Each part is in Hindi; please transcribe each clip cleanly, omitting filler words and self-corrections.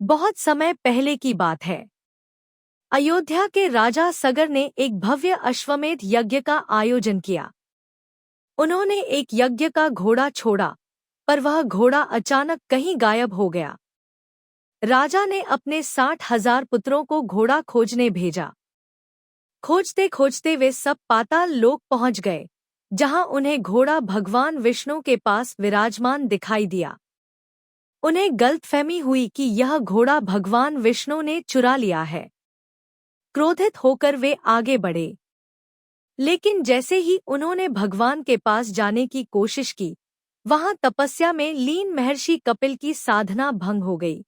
बहुत समय पहले की बात है। अयोध्या के राजा सगर ने एक भव्य अश्वमेध यज्ञ का आयोजन किया। उन्होंने एक यज्ञ का घोड़ा छोड़ा, पर वह घोड़ा अचानक कहीं गायब हो गया। राजा ने अपने 60,000 पुत्रों को घोड़ा खोजने भेजा। खोजते खोजते वे सब पाताल लोक पहुंच गए, जहां उन्हें घोड़ा भगवान विष्णु के पास विराजमान दिखाई दिया। उन्हें गलतफहमी हुई कि यह घोड़ा भगवान विष्णु ने चुरा लिया है। क्रोधित होकर वे आगे बढ़े, लेकिन जैसे ही उन्होंने भगवान के पास जाने की कोशिश की, वहां तपस्या में लीन महर्षि कपिल की साधना भंग हो गई।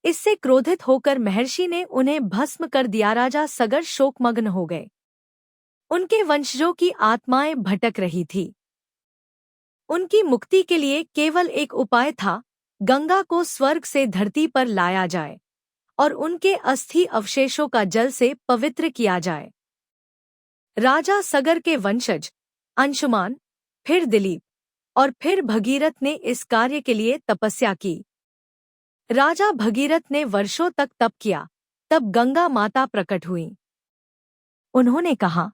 इससे क्रोधित होकर महर्षि ने उन्हें भस्म कर दिया। राजा सगर शोकमग्न हो गए। उनके वंशजों की आत्माएं भटक रही थी। उनकी मुक्ति के लिए केवल एक उपाय था, गंगा को स्वर्ग से धरती पर लाया जाए और उनके अस्थि अवशेषों का जल से पवित्र किया जाए। राजा सगर के वंशज अंशुमान, फिर दिलीप और फिर भगीरथ ने इस कार्य के लिए तपस्या की। राजा भगीरथ ने वर्षों तक तप किया, तब गंगा माता प्रकट हुई। उन्होंने कहा,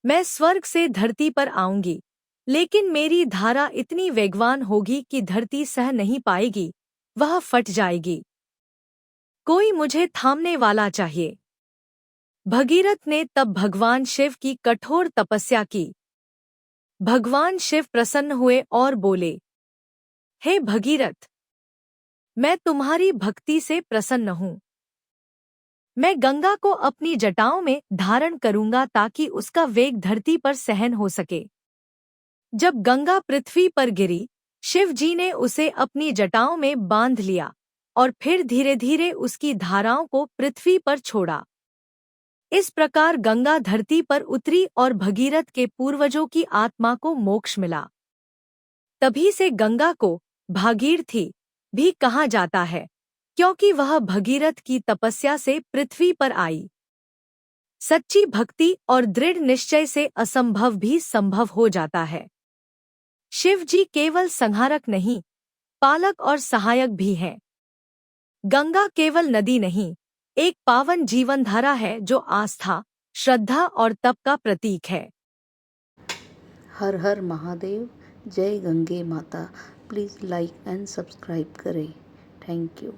मैं स्वर्ग से धरती पर आऊंगी, लेकिन मेरी धारा इतनी वेगवान होगी कि धरती सह नहीं पाएगी, वह फट जाएगी। कोई मुझे थामने वाला चाहिए। भगीरथ ने तब भगवान शिव की कठोर तपस्या की। भगवान शिव प्रसन्न हुए और बोले, हे भगीरथ, मैं तुम्हारी भक्ति से प्रसन्न हूँ। मैं गंगा को अपनी जटाओं में धारण करूंगा ताकि उसका वेग धरती पर सहन हो सके। जब गंगा पृथ्वी पर गिरी, शिव जी ने उसे अपनी जटाओं में बांध लिया और फिर धीरे धीरे उसकी धाराओं को पृथ्वी पर छोड़ा। इस प्रकार गंगा धरती पर उतरी और भगीरथ के पूर्वजों की आत्मा को मोक्ष मिला। तभी से गंगा को भागीरथी भी कहा जाता है, क्योंकि वह भगीरथ की तपस्या से पृथ्वी पर आई। सच्ची भक्ति और दृढ़ निश्चय से असंभव भी संभव हो जाता है। शिव जी केवल संहारक नहीं, पालक और सहायक भी हैं। गंगा केवल नदी नहीं, एक पावन जीवनधारा है जो आस्था, श्रद्धा और तप का प्रतीक है। हर हर महादेव, जय गंगे माता। प्लीज़ लाइक एंड सब्सक्राइब करें। Thank you.